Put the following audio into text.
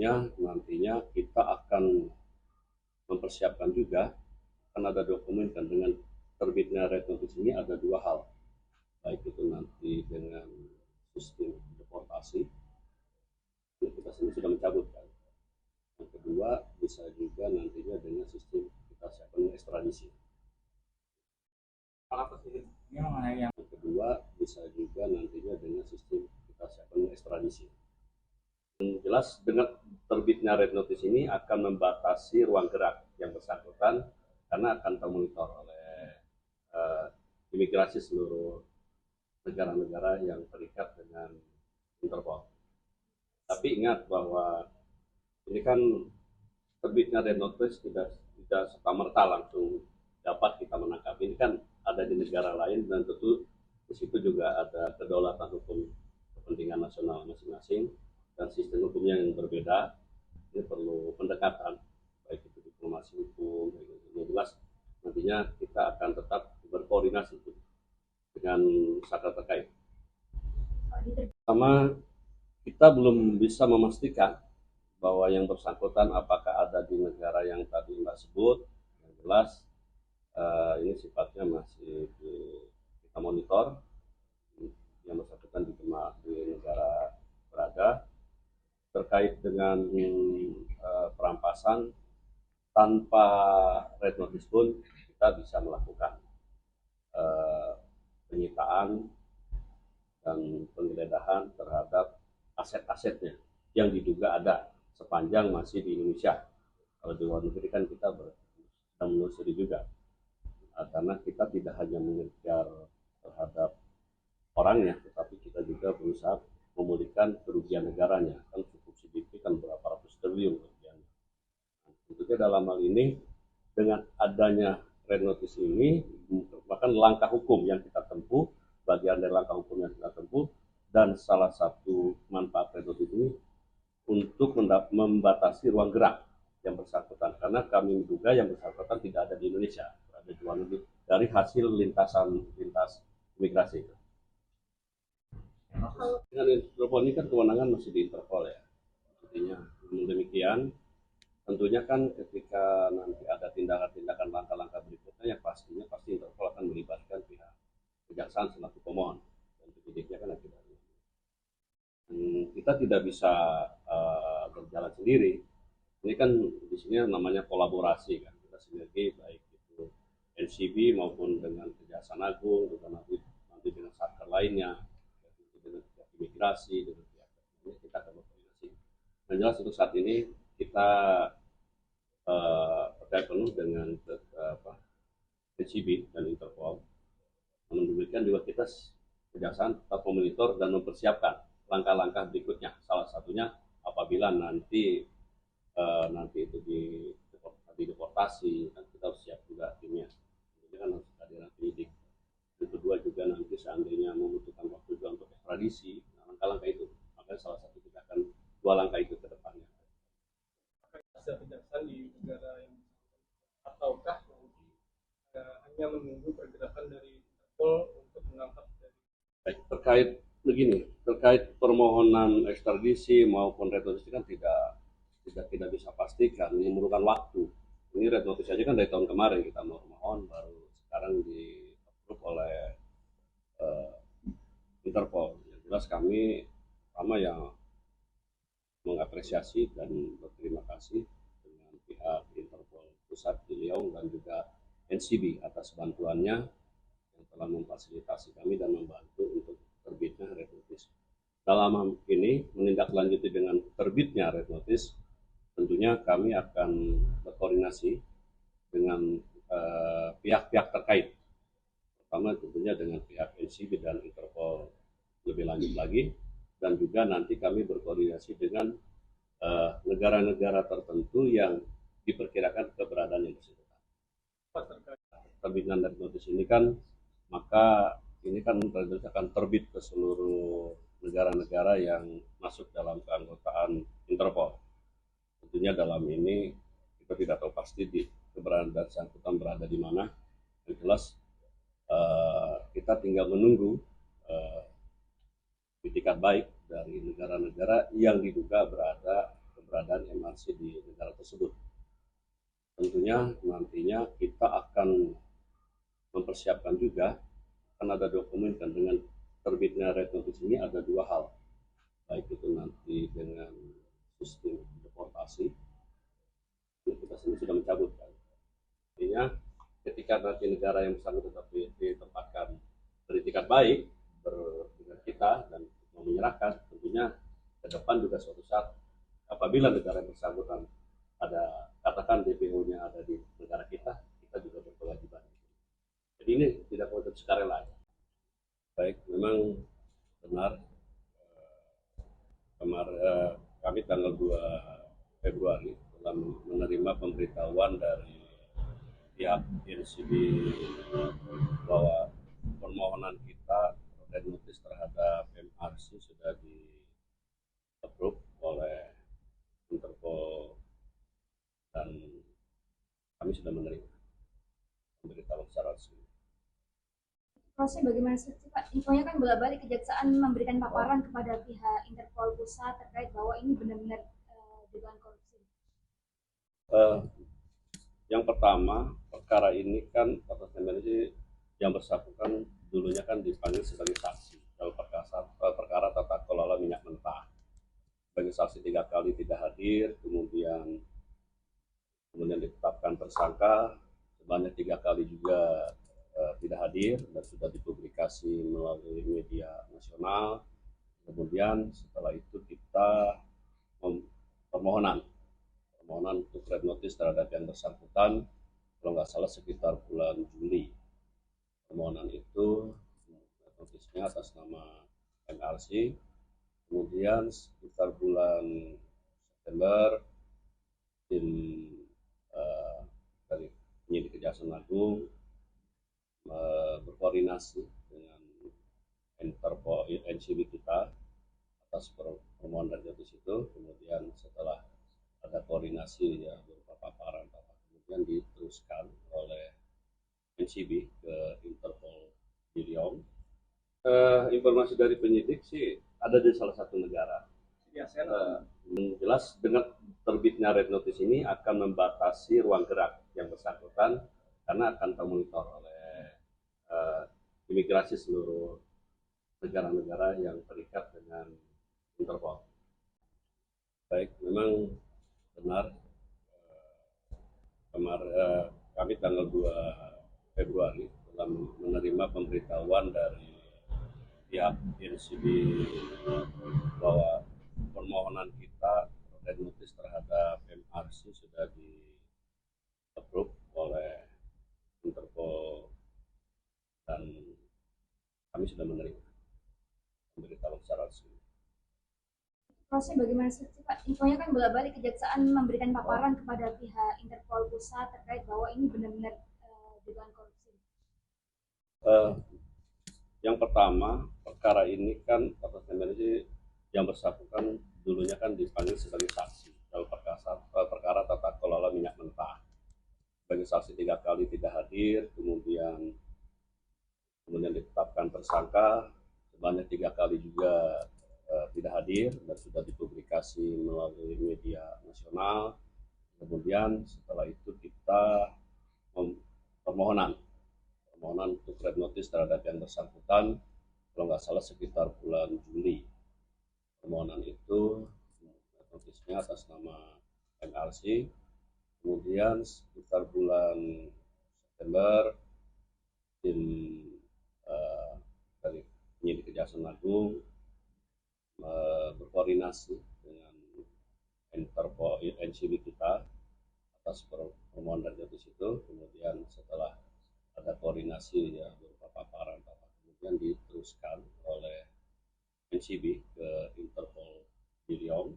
tentunya nantinya kita akan mempersiapkan juga, akan ada dokumen kan dengan terbitnya red notice ini ada dua hal, baik itu nanti dengan sistem deportasi, kita sendiri sudah mencabut kan. Yang kedua bisa juga nantinya dengan sistem kita siapkan ekstradisi. Yang kedua bisa juga nantinya dengan sistem kita siapkan ekstradisi. Yang jelas dengan terbitnya red notice ini akan membatasi ruang gerak yang bersangkutan karena akan termonitor oleh imigrasi seluruh negara-negara yang terikat dengan Interpol. Tapi ingat bahwa ini kan terbitnya red notice tidak serta-merta langsung dapat kita menangkap. Ini kan ada di negara lain dan tentu di situ juga ada kedaulatan hukum kepentingan nasional masing-masing dan sistem hukumnya yang berbeda. Ini perlu pendekatan, baik itu diplomasi hukum, yang jelas nantinya kita akan tetap berkoordinasi dengan pihak terkait. Pertama, kita belum bisa memastikan bahwa yang bersangkutan apakah ada di negara yang tadi Mbak sebut. Yang jelas ini sifatnya masih kita monitor, yang bersangkutan di negara berada. Terkait dengan perampasan tanpa red notice pun kita bisa melakukan penyitaan dan penggeledahan terhadap aset-asetnya yang diduga ada sepanjang masih di Indonesia. Kalau di luar negeri kan kita sedang menelusuri juga, karena kita tidak hanya mengejar terhadap orangnya, tetapi kita juga berusaha memulihkan kerugian negaranya. Kan cukup signifikan berapa ratus triliun kerugiannya. Tentunya dalam hal ini dengan adanya red notice ini merupakan langkah hukum yang kita tempuh, bagian dari langkah hukum yang kita tempuh, dan salah satu manfaat red notice ini untuk membatasi ruang gerak yang bersangkutan, karena kami menduga yang bersangkutan tidak ada di Indonesia, berada di luar negeri dari hasil lintas imigrasi. Dengan Interpol ini kan kewenangan masih di Interpol ya. Artinya demikian, tentunya kan ketika nanti ada tindakan-tindakan langkah-langkah berikutnya yang pastinya pasti Interpol akan melibatkan pihak kejaksaan selaku pemohon dan penyidiknya kan akibat. Kita tidak bisa berjalan sendiri. Ini kan di sini namanya kolaborasi kan, kita sinergi baik itu NCB maupun dengan Kejaksaan Agung, nanti dengan satker lainnya, dengan pihak imigrasi, dengan pihak kita akan berkoordinasi. Yang jelas untuk saat ini kita percaya penuh dengan NCB dan Interpol. Namun demikian juga kita kejaksaan tetap memonitor dan mempersiapkan langkah-langkah berikutnya. Salah satunya apabila nanti itu dideportasi, kan kita harus siap juga timnya. Ini kan harus kehadiran penyidik. Yang kedua juga nanti seandainya membutuhkan waktu juga untuk ekstradisi, langkah-langkah itu. Makanya salah satu kita akan dua langkah itu ke depannya. Hasil kejaksaan di negara yang ataukah nanti hanya menunggu pergerakan dari Interpol untuk menangkap dari. Terkait begini, terkait permohonan ekstradisi maupun red notice kan tidak bisa pastikan, ini memerlukan waktu. Ini red notice aja kan dari tahun kemarin kita mohon, baru sekarang di-approve oleh Interpol. Yang jelas kami sama yang mengapresiasi dan berterima kasih dengan pihak Interpol Pusat di Riau dan juga NCB atas bantuannya yang telah memfasilitasi kami dan membantu untuk terbitnya red notice. Dalam hal ini menindaklanjuti dengan terbitnya red notice, tentunya kami akan berkoordinasi dengan pihak-pihak terkait, pertama tentunya dengan pihak NCB dan Interpol lebih lanjut lagi, dan juga nanti kami berkoordinasi dengan negara-negara tertentu yang diperkirakan keberadaan yang bersangkutan. Terbitan red notice ini kan, maka ini kan akan terbit ke seluruh negara-negara yang masuk dalam keanggotaan Interpol. Tentunya dalam ini kita tidak tahu pasti keberadaan bersangkutan berada di mana. Yang jelas kita tinggal menunggu itikat baik dari negara-negara yang diduga berada keberadaan MRC di negara tersebut. Tentunya nantinya kita akan mempersiapkan juga, kan ada dokumen kan dengan terbitnya red notice ini ada dua hal, baik itu nanti dengan sistem deportasi, kita sendiri sudah mencabut kan. Artinya ketika nanti negara yang bersangkutan tetap ditempatkan beritikat baik dengan kita dan mau menyerahkan, tentunya ke depan juga suatu saat apabila negara yang bersangkutan ada katakan DPO-nya ada di negara kita, kita juga berkewajiban. Jadi ini tidak boleh sukarela. Baik, memang benar kami tanggal 2 Februari telah menerima pemberitahuan dari pihak NCB bahwa permohonan kita red notice terhadap MRC sudah di-approve oleh Interpol dan kami sudah menerima pemberitahuan secara resmi. Prosesnya bagaimana sih Pak? Infonya kan bolak-balik kejaksaan memberikan paparan kepada pihak Interpol pusat terkait bahwa ini benar-benar dugaan korupsi. Yang pertama, perkara ini kan atas nama ini yang bersangkutan dulunya kan dipanggil sebagai saksi dalam perkara tata kelola minyak mentah. Sebagai saksi 3 kali tidak hadir, kemudian ditetapkan tersangka sebanyak 3 kali juga tidak hadir dan sudah dipublikasi melalui media nasional. Kemudian setelah itu kita permohonan untuk red notice terhadap yang bersangkutan, kalau nggak salah sekitar bulan Juli. Permohonan itu red notice-nya atas nama MRC. Kemudian sekitar bulan September tim dari penyidik Kejaksaan Agung berkoordinasi dengan Interpol NCB kita atas permohonan red notice itu. Kemudian setelah ada koordinasi ya berupa paparan, kemudian diteruskan oleh NCB ke Interpol di Riau. Informasi dari penyidik sih ada di salah satu negara. Jelas dengan terbitnya red notice ini akan membatasi ruang gerak yang bersangkutan karena akan termonitor oleh imigrasi seluruh negara-negara yang terikat dengan Interpol. Baik, memang benar kami tanggal 2 Februari telah menerima pemberitahuan dari pihak NCB bahwa permohonan kita red notice terhadap MRC sudah di-approve oleh Interpol dan kami sudah menerima pemberitahuan secara resmi. Prosesnya bagaimana sih Pak? Infonya kan bolak-balik kejaksaan memberikan paparan kepada pihak Interpol pusat terkait bahwa ini benar-benar dugaan korupsi. Yang pertama, perkara ini kan atas nama ini yang bersangkutan dulunya kan dipanggil sebagai saksi dalam perkara tata kelola minyak mentah. Sebagai saksi 3 kali tidak hadir, kemudian ditetapkan tersangka sebanyak 3 kali juga tidak hadir dan sudah dipublikasi melalui media nasional. Kemudian setelah itu kita permohonan untuk red notice terhadap yang bersangkutan, kalau nggak salah sekitar bulan Juli. Permohonan itu red notice-nya atas nama MRC. Kemudian sekitar bulan September tim dari penyidik Kejaksaan Agung berkoordinasi dengan Interpol NCB kita atas permohonan red notice itu. Kemudian setelah ada koordinasi ya berupa paparan, kemudian diteruskan oleh NCB ke Interpol di Riau